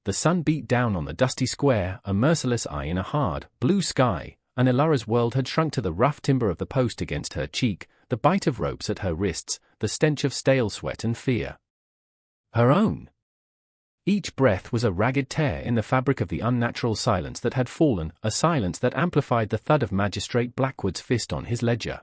The sun beat down on the dusty square, a merciless eye in a hard, blue sky, and Ilara's world had shrunk to the rough timber of the post against her cheek, the bite of ropes at her wrists, the stench of stale sweat and fear. Her own. Each breath was a ragged tear in the fabric of the unnatural silence that had fallen, a silence that amplified the thud of Magistrate Blackwood's fist on his ledger.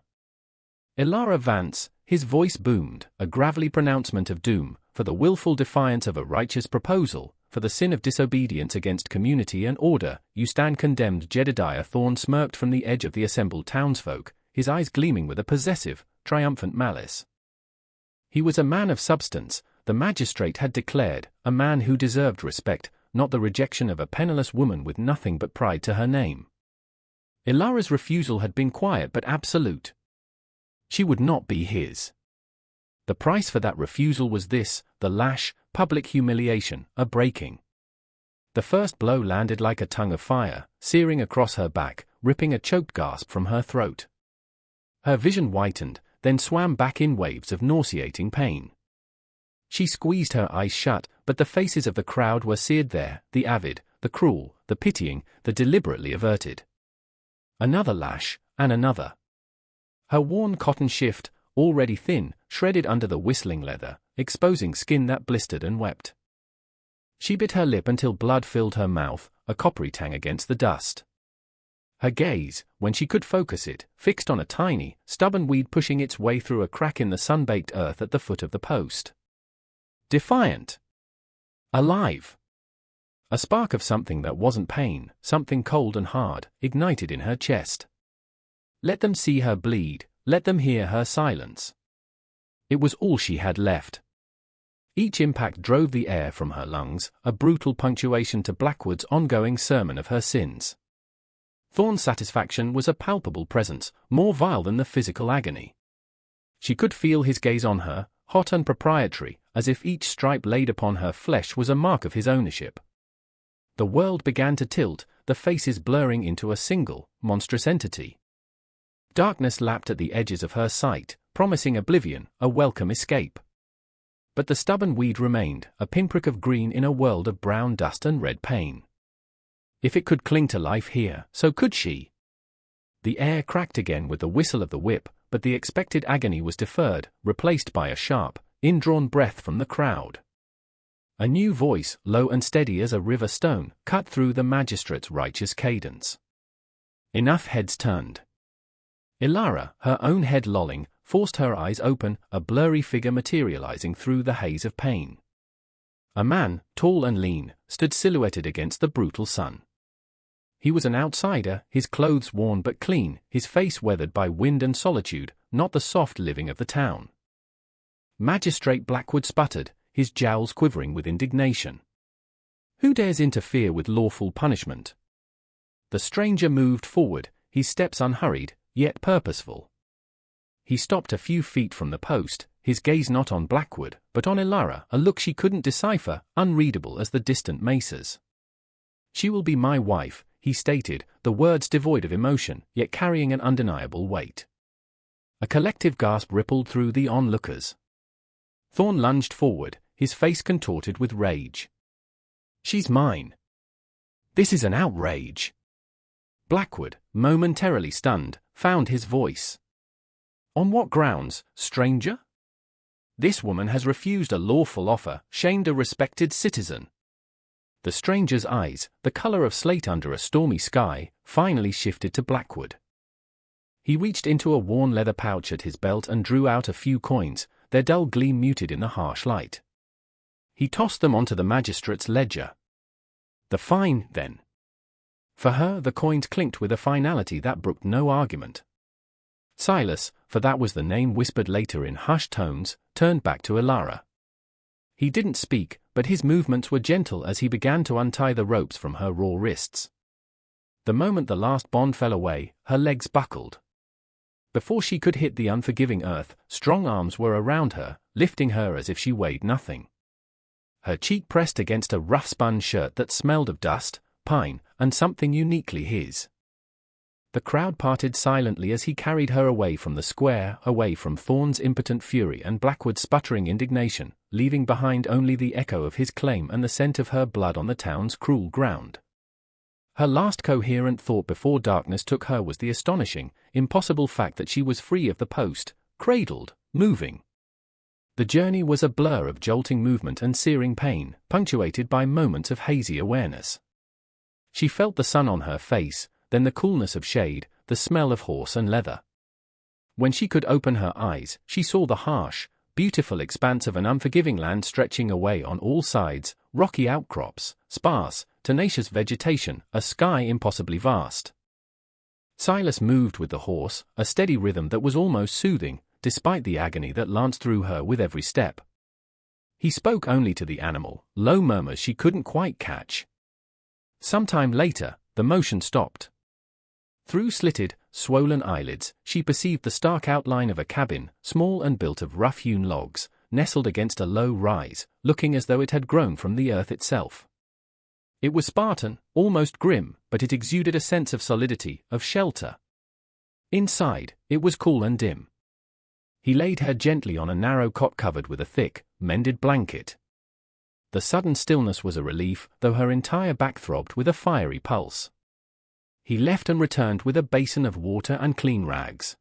Ilara Vance, his voice boomed, a gravelly pronouncement of doom, for the willful defiance of a righteous proposal, for the sin of disobedience against community and order, you stand condemned. Jedediah Thorne smirked from the edge of the assembled townsfolk, his eyes gleaming with a possessive, triumphant malice. He was a man of substance, the magistrate had declared, a man who deserved respect, not the rejection of a penniless woman with nothing but pride to her name. Ilara's refusal had been quiet but absolute. She would not be his. The price for that refusal was this, the lash, public humiliation, a breaking. The first blow landed like a tongue of fire, searing across her back, ripping a choked gasp from her throat. Her vision whitened, then swam back in waves of nauseating pain. She squeezed her eyes shut, but the faces of the crowd were seared there, the avid, the cruel, the pitying, the deliberately averted. Another lash, and another. Her worn cotton shift, already thin, shredded under the whistling leather, exposing skin that blistered and wept. She bit her lip until blood filled her mouth, a coppery tang against the dust. Her gaze, when she could focus it, fixed on a tiny, stubborn weed pushing its way through a crack in the sun-baked earth at the foot of the post. Defiant. Alive. A spark of something that wasn't pain, something cold and hard, ignited in her chest. Let them see her bleed, let them hear her silence. It was all she had left. Each impact drove the air from her lungs, a brutal punctuation to Blackwood's ongoing sermon of her sins. Thorne's satisfaction was a palpable presence, more vile than the physical agony. She could feel his gaze on her, hot and proprietary, as if each stripe laid upon her flesh was a mark of his ownership. The world began to tilt, the faces blurring into a single, monstrous entity. Darkness lapped at the edges of her sight, promising oblivion, a welcome escape. But the stubborn weed remained, a pinprick of green in a world of brown dust and red pain. If it could cling to life here, so could she. The air cracked again with the whistle of the whip, but the expected agony was deferred, replaced by a sharp, indrawn breath from the crowd. A new voice, low and steady as a river stone, cut through the magistrate's righteous cadence. Enough heads turned. Ilara, her own head lolling, forced her eyes open, a blurry figure materializing through the haze of pain. A man, tall and lean, stood silhouetted against the brutal sun. He was an outsider, his clothes worn but clean, his face weathered by wind and solitude, not the soft living of the town. Magistrate Blackwood sputtered, his jowls quivering with indignation. Who dares interfere with lawful punishment? The stranger moved forward, his steps unhurried, yet purposeful. He stopped a few feet from the post, his gaze not on Blackwood, but on Ilara, a look she couldn't decipher, unreadable as the distant maces. She will be my wife, he stated, the words devoid of emotion, yet carrying an undeniable weight. A collective gasp rippled through the onlookers. Thorne lunged forward, his face contorted with rage. She's mine. This is an outrage. Blackwood, momentarily stunned, found his voice. On what grounds, stranger? This woman has refused a lawful offer, shamed a respected citizen. The stranger's eyes, the color of slate under a stormy sky, finally shifted to Blackwood. He reached into a worn leather pouch at his belt and drew out a few coins, their dull gleam muted in the harsh light. He tossed them onto the magistrate's ledger. The fine, then. For her the coins clinked with a finality that brooked no argument. Silas, for that was the name whispered later in hushed tones, turned back to Ilara. He didn't speak, but his movements were gentle as he began to untie the ropes from her raw wrists. The moment the last bond fell away, her legs buckled. Before she could hit the unforgiving earth, strong arms were around her, lifting her as if she weighed nothing. Her cheek pressed against a rough-spun shirt that smelled of dust, pine, and something uniquely his. The crowd parted silently as he carried her away from the square, away from Thorne's impotent fury and Blackwood's sputtering indignation, leaving behind only the echo of his claim and the scent of her blood on the town's cruel ground. Her last coherent thought before darkness took her was the astonishing, impossible fact that she was free of the post, cradled, moving. The journey was a blur of jolting movement and searing pain, punctuated by moments of hazy awareness. She felt the sun on her face, then the coolness of shade, the smell of horse and leather. When she could open her eyes, she saw the harsh, beautiful expanse of an unforgiving land stretching away on all sides, rocky outcrops, sparse, tenacious vegetation, a sky impossibly vast. Silas moved with the horse, a steady rhythm that was almost soothing, despite the agony that lanced through her with every step. He spoke only to the animal, low murmurs she couldn't quite catch. Some time later, the motion stopped. Through slitted, swollen eyelids, she perceived the stark outline of a cabin, small and built of rough-hewn logs, nestled against a low rise, looking as though it had grown from the earth itself. It was Spartan, almost grim, but it exuded a sense of solidity, of shelter. Inside, it was cool and dim. He laid her gently on a narrow cot covered with a thick, mended blanket. The sudden stillness was a relief, though her entire back throbbed with a fiery pulse. He left and returned with a basin of water and clean rags.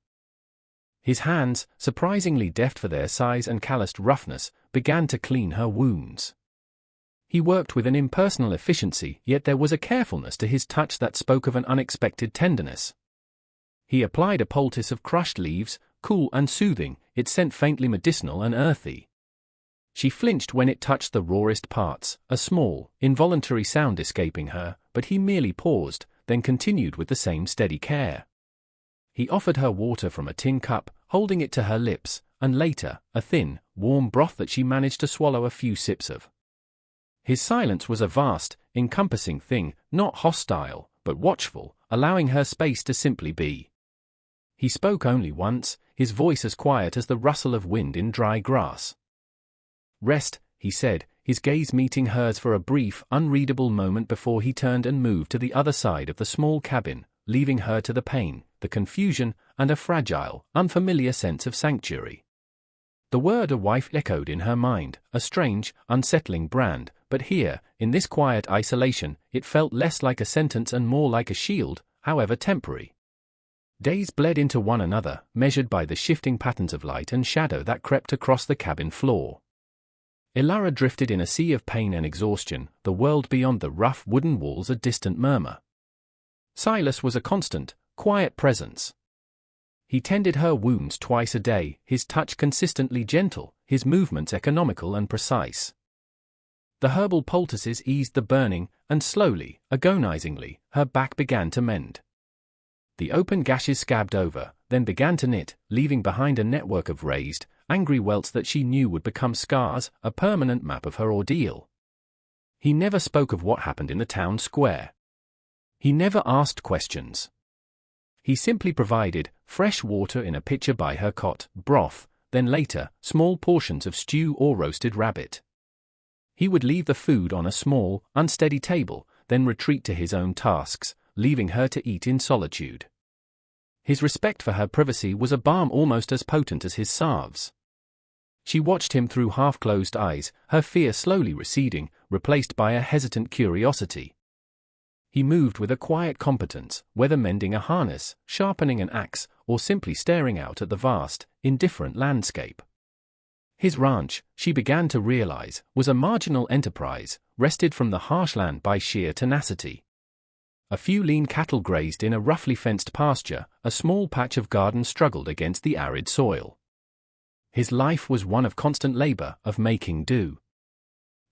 His hands, surprisingly deft for their size and calloused roughness, began to clean her wounds. He worked with an impersonal efficiency, yet there was a carefulness to his touch that spoke of an unexpected tenderness. He applied a poultice of crushed leaves, cool and soothing, its scent faintly medicinal and earthy. She flinched when it touched the rawest parts, a small, involuntary sound escaping her, but he merely paused, then continued with the same steady care. He offered her water from a tin cup, holding it to her lips, and later, a thin, warm broth that she managed to swallow a few sips of. His silence was a vast, encompassing thing, not hostile, but watchful, allowing her space to simply be. He spoke only once, his voice as quiet as the rustle of wind in dry grass. "Rest," he said, his gaze meeting hers for a brief, unreadable moment before he turned and moved to the other side of the small cabin, leaving her to the pain, the confusion, and a fragile, unfamiliar sense of sanctuary. The word "a wife" echoed in her mind, a strange, unsettling brand, but here, in this quiet isolation, it felt less like a sentence and more like a shield, however temporary. Days bled into one another, measured by the shifting patterns of light and shadow that crept across the cabin floor. Ilara drifted in a sea of pain and exhaustion, the world beyond the rough wooden walls a distant murmur. Silas was a constant, quiet presence. He tended her wounds twice a day, his touch consistently gentle, his movements economical and precise. The herbal poultices eased the burning, and slowly, agonizingly, her back began to mend. The open gashes scabbed over, then began to knit, leaving behind a network of raised, angry welts that she knew would become scars, a permanent map of her ordeal. He never spoke of what happened in the town square. He never asked questions. He simply provided fresh water in a pitcher by her cot, broth, then later, small portions of stew or roasted rabbit. He would leave the food on a small, unsteady table, then retreat to his own tasks, leaving her to eat in solitude. His respect for her privacy was a balm almost as potent as his salves. She watched him through half-closed eyes, her fear slowly receding, replaced by a hesitant curiosity. He moved with a quiet competence, whether mending a harness, sharpening an axe, or simply staring out at the vast, indifferent landscape. His ranch, she began to realize, was a marginal enterprise, wrested from the harsh land by sheer tenacity. A few lean cattle grazed in a roughly fenced pasture, a small patch of garden struggled against the arid soil. His life was one of constant labor, of making do.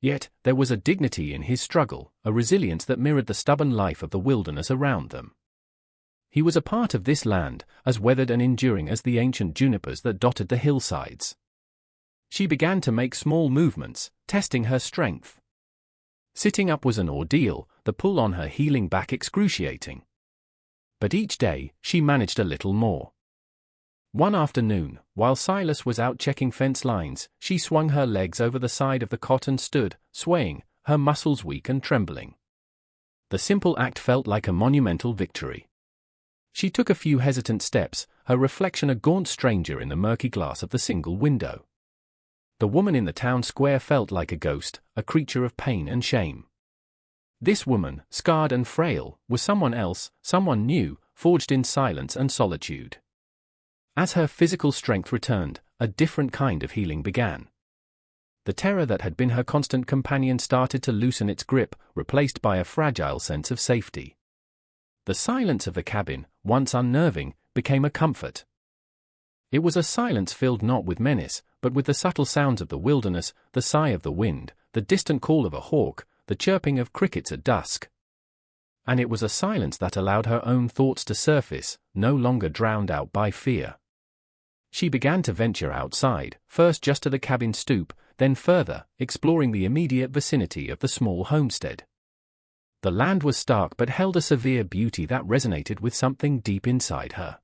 Yet, there was a dignity in his struggle, a resilience that mirrored the stubborn life of the wilderness around them. He was a part of this land, as weathered and enduring as the ancient junipers that dotted the hillsides. She began to make small movements, testing her strength. Sitting up was an ordeal, the pull on her healing back excruciating. But each day, she managed a little more. One afternoon, while Silas was out checking fence lines, she swung her legs over the side of the cot and stood, swaying, her muscles weak and trembling. The simple act felt like a monumental victory. She took a few hesitant steps, her reflection a gaunt stranger in the murky glass of the single window. The woman in the town square felt like a ghost, a creature of pain and shame. This woman, scarred and frail, was someone else, someone new, forged in silence and solitude. As her physical strength returned, a different kind of healing began. The terror that had been her constant companion started to loosen its grip, replaced by a fragile sense of safety. The silence of the cabin, once unnerving, became a comfort. It was a silence filled not with menace, but with the subtle sounds of the wilderness, the sigh of the wind, the distant call of a hawk, the chirping of crickets at dusk. And it was a silence that allowed her own thoughts to surface, no longer drowned out by fear. She began to venture outside, first just to the cabin stoop, then further, exploring the immediate vicinity of the small homestead. The land was stark but held a severe beauty that resonated with something deep inside her.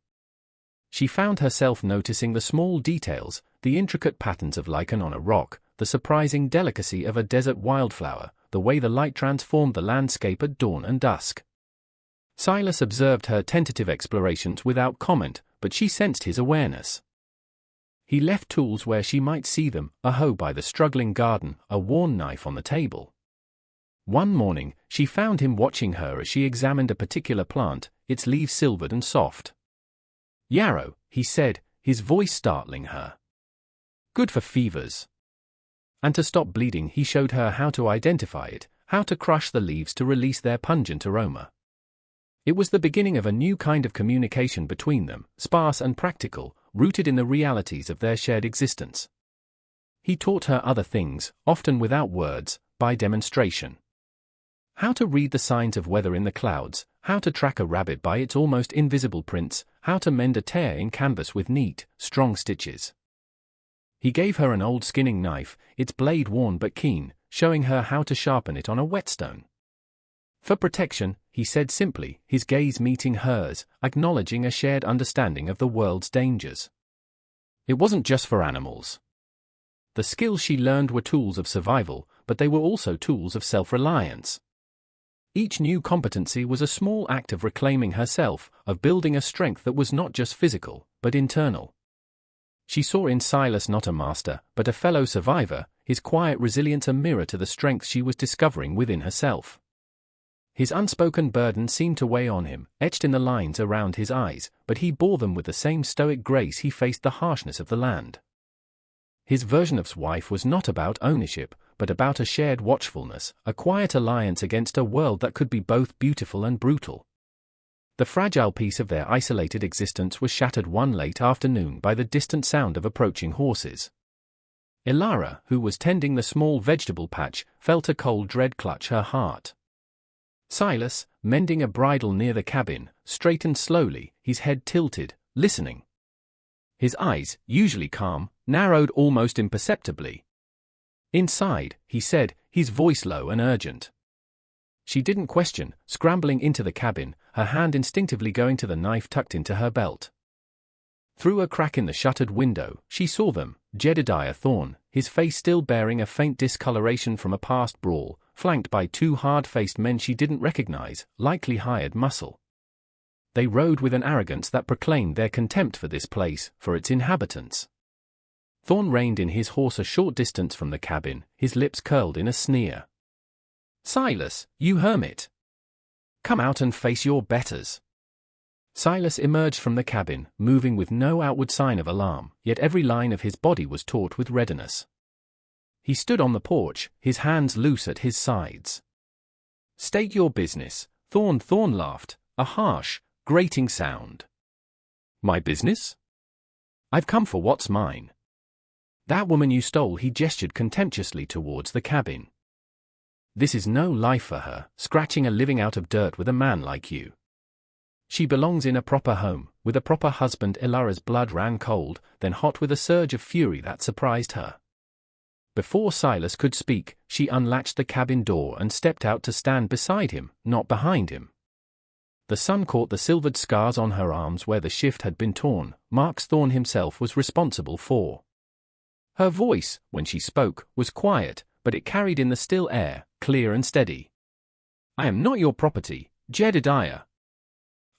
She found herself noticing the small details, the intricate patterns of lichen on a rock, the surprising delicacy of a desert wildflower, the way the light transformed the landscape at dawn and dusk. Silas observed her tentative explorations without comment, but she sensed his awareness. He left tools where she might see them, a hoe by the struggling garden, a worn knife on the table. One morning, she found him watching her as she examined a particular plant, its leaves silvered and soft. "Yarrow," he said, his voice startling her. "Good for fevers." And to stop bleeding, he showed her how to identify it, how to crush the leaves to release their pungent aroma. It was the beginning of a new kind of communication between them, sparse and practical, rooted in the realities of their shared existence. He taught her other things, often without words, by demonstration. How to read the signs of weather in the clouds, how to track a rabbit by its almost invisible prints, how to mend a tear in canvas with neat, strong stitches. He gave her an old skinning knife, its blade worn but keen, showing her how to sharpen it on a whetstone. "For protection," he said simply, his gaze meeting hers, acknowledging a shared understanding of the world's dangers. It wasn't just for animals. The skills she learned were tools of survival, but they were also tools of self-reliance. Each new competency was a small act of reclaiming herself, of building a strength that was not just physical, but internal. She saw in Silas not a master, but a fellow survivor, his quiet resilience a mirror to the strength she was discovering within herself. His unspoken burden seemed to weigh on him, etched in the lines around his eyes, but he bore them with the same stoic grace he faced the harshness of the land. His version of wife was not about ownership, but about a shared watchfulness, a quiet alliance against a world that could be both beautiful and brutal. The fragile peace of their isolated existence was shattered one late afternoon by the distant sound of approaching horses. Ilara, who was tending the small vegetable patch, felt a cold dread clutch her heart. Silas, mending a bridle near the cabin, straightened slowly, his head tilted, listening. His eyes, usually calm, narrowed almost imperceptibly. "Inside," he said, his voice low and urgent. She didn't question, scrambling into the cabin, her hand instinctively going to the knife tucked into her belt. Through a crack in the shuttered window, she saw them, Jedediah Thorne, his face still bearing a faint discoloration from a past brawl, flanked by two hard-faced men she didn't recognize, likely hired muscle. They rode with an arrogance that proclaimed their contempt for this place, for its inhabitants. Thorne reined in his horse a short distance from the cabin, his lips curled in a sneer. "Silas, you hermit! Come out and face your betters." Silas emerged from the cabin, moving with no outward sign of alarm, yet every line of his body was taut with readiness. He stood on the porch, his hands loose at his sides. "State your business," Thorne laughed, a harsh, grating sound. "My business? I've come for what's mine." "That woman you stole," he gestured contemptuously towards the cabin. "This is no life for her, scratching a living out of dirt with a man like you. She belongs in a proper home, with a proper husband." Ilara's blood ran cold, then hot with a surge of fury that surprised her. Before Silas could speak, she unlatched the cabin door and stepped out to stand beside him, not behind him. The sun caught the silvered scars on her arms where the shift had been torn, marks Thorne himself was responsible for. Her voice, when she spoke, was quiet, but it carried in the still air, clear and steady. "I am not your property, Jedediah."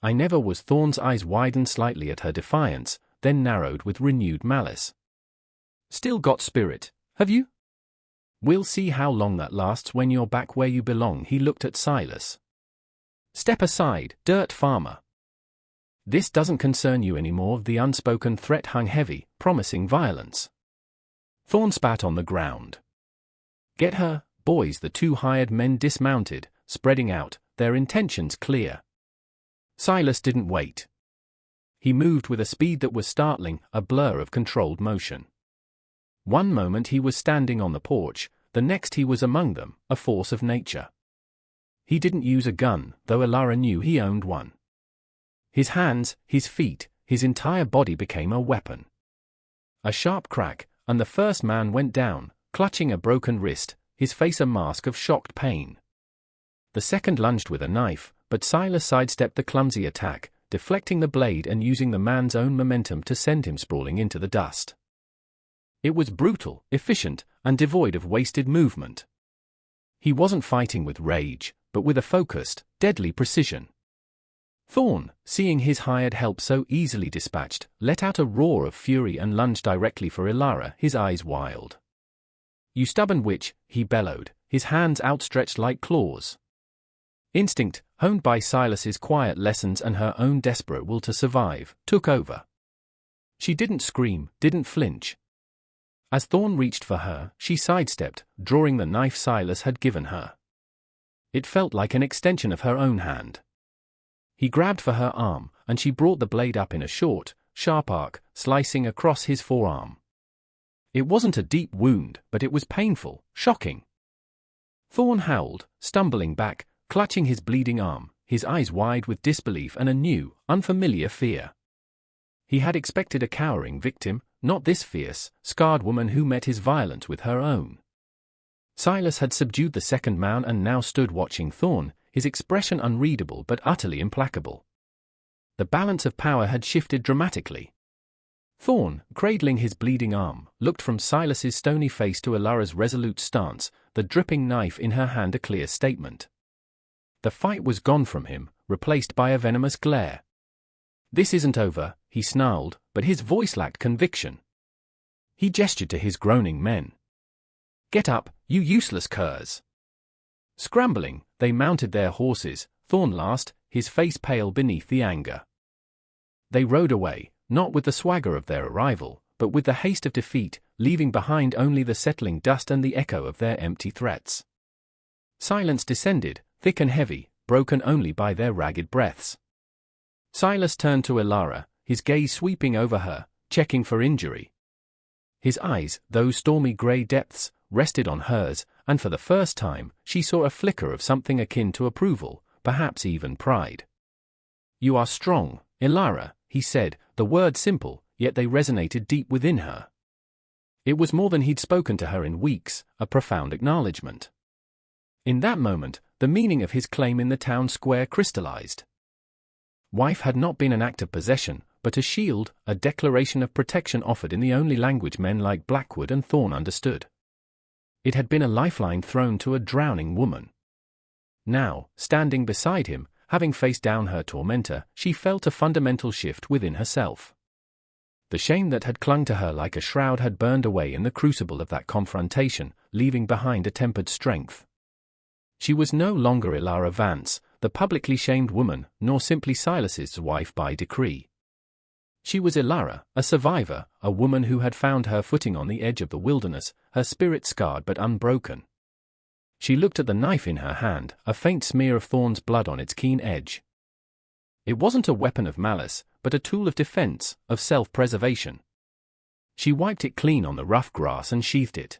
"I never was." Thorne's eyes widened slightly at her defiance, then narrowed with renewed malice. "Still got spirit, have you? We'll see how long that lasts when you're back where you belong. He looked at Silas. Step aside, dirt farmer. This doesn't concern you anymore. The unspoken threat hung heavy, promising violence. Thorn spat on the ground. Get her, boys. The two hired men dismounted, spreading out, their intentions clear. Silas didn't wait. He moved with a speed that was startling, a blur of controlled motion. One moment he was standing on the porch, the next he was among them, a force of nature. He didn't use a gun, though Elara knew he owned one. His hands, his feet, his entire body became a weapon. A sharp crack, and the first man went down, clutching a broken wrist, his face a mask of shocked pain. The second lunged with a knife, but Silas sidestepped the clumsy attack, deflecting the blade and using the man's own momentum to send him sprawling into the dust. It was brutal, efficient, and devoid of wasted movement. He wasn't fighting with rage, but with a focused, deadly precision. Thorn, seeing his hired help so easily dispatched, let out a roar of fury and lunged directly for Elara, his eyes wild. You stubborn witch, he bellowed, his hands outstretched like claws. Instinct, honed by Silas's quiet lessons and her own desperate will to survive, took over. She didn't scream, didn't flinch. As Thorn reached for her, she sidestepped, drawing the knife Silas had given her. It felt like an extension of her own hand. He grabbed for her arm, and she brought the blade up in a short, sharp arc, slicing across his forearm. It wasn't a deep wound, but it was painful, shocking. Thorn howled, stumbling back, clutching his bleeding arm, his eyes wide with disbelief and a new, unfamiliar fear. He had expected a cowering victim, not this fierce, scarred woman who met his violence with her own. Silas had subdued the second man and now stood watching Thorn, his expression unreadable but utterly implacable. The balance of power had shifted dramatically. Thorn, cradling his bleeding arm, looked from Silas's stony face to Elara's resolute stance, the dripping knife in her hand a clear statement. The fight was gone from him, replaced by a venomous glare. This isn't over, he snarled, but his voice lacked conviction. He gestured to his groaning men. Get up, you useless curs. Scrambling, they mounted their horses, Thorn last, his face pale beneath the anger. They rode away, not with the swagger of their arrival, but with the haste of defeat, leaving behind only the settling dust and the echo of their empty threats. Silence descended, thick and heavy, broken only by their ragged breaths. Silas turned to Elara, his gaze sweeping over her, checking for injury. His eyes, those stormy grey depths, rested on hers, and for the first time, she saw a flicker of something akin to approval, perhaps even pride. You are strong, Elara, he said, the words simple, yet they resonated deep within her. It was more than he'd spoken to her in weeks, a profound acknowledgement. In that moment, the meaning of his claim in the town square crystallized. Wife had not been an act of possession, but a shield, a declaration of protection offered in the only language men like Blackwood and Thorn understood. It had been a lifeline thrown to a drowning woman. Now, standing beside him, having faced down her tormentor, she felt a fundamental shift within herself. The shame that had clung to her like a shroud had burned away in the crucible of that confrontation, leaving behind a tempered strength. She was no longer Elara Vance, the publicly shamed woman, nor simply Silas's wife by decree. She was Elara, a survivor, a woman who had found her footing on the edge of the wilderness, her spirit scarred but unbroken. She looked at the knife in her hand, a faint smear of Thorn's blood on its keen edge. It wasn't a weapon of malice, but a tool of defense, of self-preservation. She wiped it clean on the rough grass and sheathed it.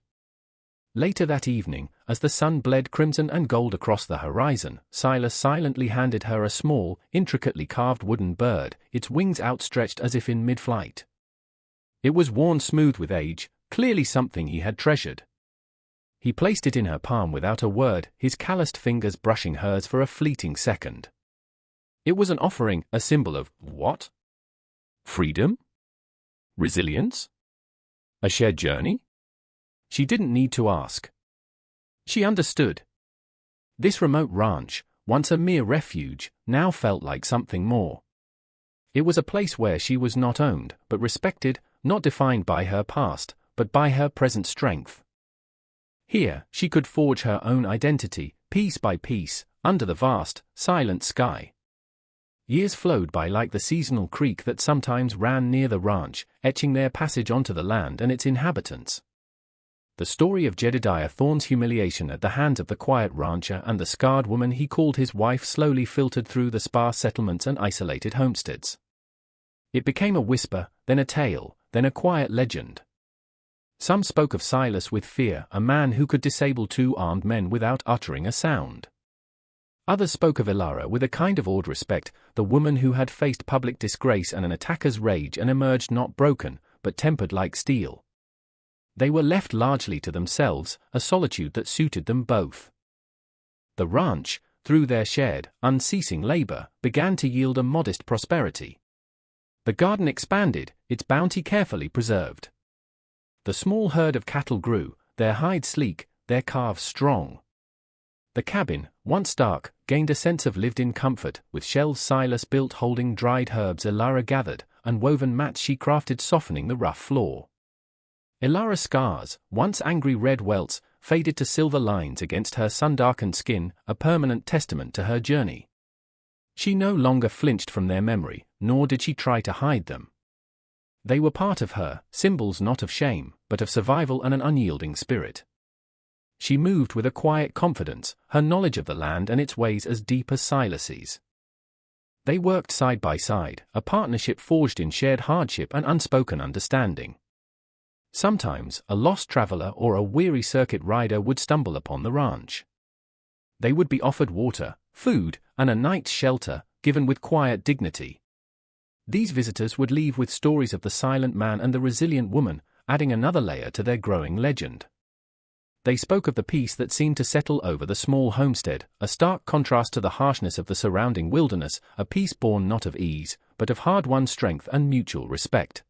Later that evening, as the sun bled crimson and gold across the horizon, Silas silently handed her a small, intricately carved wooden bird, its wings outstretched as if in mid-flight. It was worn smooth with age, clearly something he had treasured. He placed it in her palm without a word, his calloused fingers brushing hers for a fleeting second. It was an offering, a symbol of what? Freedom? Resilience? A shared journey? She didn't need to ask. She understood. This remote ranch, once a mere refuge, now felt like something more. It was a place where she was not owned, but respected, not defined by her past, but by her present strength. Here, she could forge her own identity, piece by piece, under the vast, silent sky. Years flowed by like the seasonal creek that sometimes ran near the ranch, etching their passage onto the land and its inhabitants. The story of Jedediah Thorne's humiliation at the hands of the quiet rancher and the scarred woman he called his wife slowly filtered through the sparse settlements and isolated homesteads. It became a whisper, then a tale, then a quiet legend. Some spoke of Silas with fear, a man who could disable two armed men without uttering a sound. Others spoke of Ilara with a kind of awed respect, the woman who had faced public disgrace and an attacker's rage and emerged not broken, but tempered like steel. They were left largely to themselves, a solitude that suited them both. The ranch, through their shared, unceasing labor, began to yield a modest prosperity. The garden expanded, its bounty carefully preserved. The small herd of cattle grew, their hides sleek, their calves strong. The cabin, once dark, gained a sense of lived-in comfort, with shelves Silas built holding dried herbs Ilara gathered, and woven mats she crafted softening the rough floor. Ilara's scars, once angry red welts, faded to silver lines against her sun-darkened skin, a permanent testament to her journey. She no longer flinched from their memory, nor did she try to hide them. They were part of her, symbols not of shame, but of survival and an unyielding spirit. She moved with a quiet confidence, her knowledge of the land and its ways as deep as Silas's. They worked side by side, a partnership forged in shared hardship and unspoken understanding. Sometimes, a lost traveler or a weary circuit rider would stumble upon the ranch. They would be offered water, food, and a night's shelter, given with quiet dignity. These visitors would leave with stories of the silent man and the resilient woman, adding another layer to their growing legend. They spoke of the peace that seemed to settle over the small homestead, a stark contrast to the harshness of the surrounding wilderness, a peace born not of ease, but of hard-won strength and mutual respect.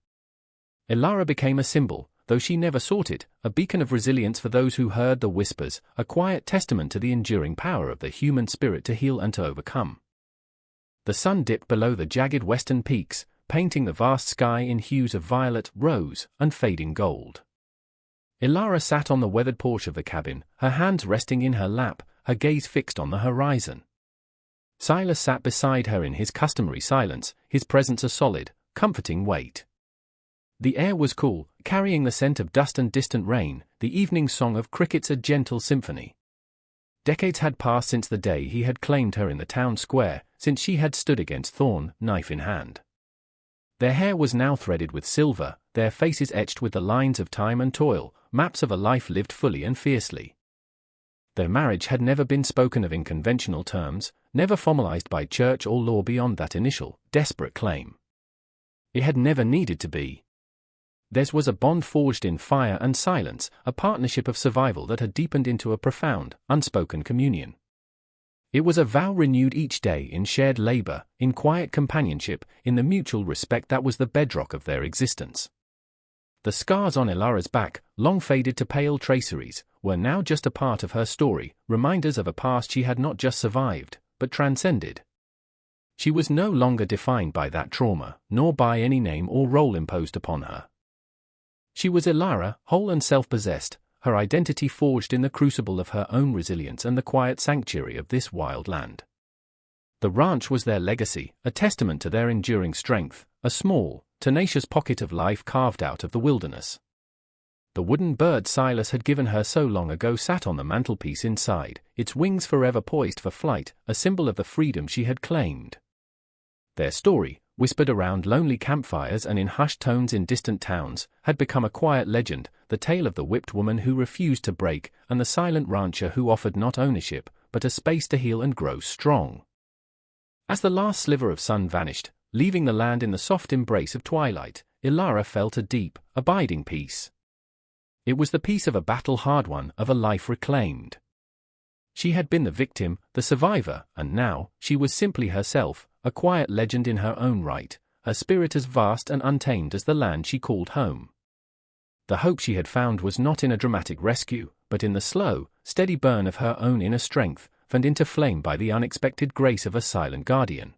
Ilara became a symbol, though she never sought it, a beacon of resilience for those who heard the whispers, a quiet testament to the enduring power of the human spirit to heal and to overcome. The sun dipped below the jagged western peaks, painting the vast sky in hues of violet, rose, and fading gold. Ilara sat on the weathered porch of the cabin, her hands resting in her lap, her gaze fixed on the horizon. Silas sat beside her in his customary silence, his presence a solid, comforting weight. The air was cool, carrying the scent of dust and distant rain, the evening song of crickets a gentle symphony. Decades had passed since the day he had claimed her in the town square, since she had stood against Thorne, knife in hand. Their hair was now threaded with silver, their faces etched with the lines of time and toil, maps of a life lived fully and fiercely. Their marriage had never been spoken of in conventional terms, never formalized by church or law beyond that initial, desperate claim. It had never needed to be. Theirs was a bond forged in fire and silence, a partnership of survival that had deepened into a profound, unspoken communion. It was a vow renewed each day in shared labor, in quiet companionship, in the mutual respect that was the bedrock of their existence. The scars on Ilara's back, long faded to pale traceries, were now just a part of her story, reminders of a past she had not just survived, but transcended. She was no longer defined by that trauma, nor by any name or role imposed upon her. She was Ilara, whole and self-possessed, her identity forged in the crucible of her own resilience and the quiet sanctuary of this wild land. The ranch was their legacy, a testament to their enduring strength, a small, tenacious pocket of life carved out of the wilderness. The wooden bird Silas had given her so long ago sat on the mantelpiece inside, its wings forever poised for flight, a symbol of the freedom she had claimed. Their story, whispered around lonely campfires and in hushed tones in distant towns, had become a quiet legend, the tale of the whipped woman who refused to break, and the silent rancher who offered not ownership, but a space to heal and grow strong. As the last sliver of sun vanished, leaving the land in the soft embrace of twilight, Ilara felt a deep, abiding peace. It was the peace of a battle hard won, of a life reclaimed. She had been the victim, the survivor, and now, she was simply herself, a quiet legend in her own right, her spirit as vast and untamed as the land she called home. The hope she had found was not in a dramatic rescue, but in the slow, steady burn of her own inner strength, fanned into flame by the unexpected grace of a silent guardian.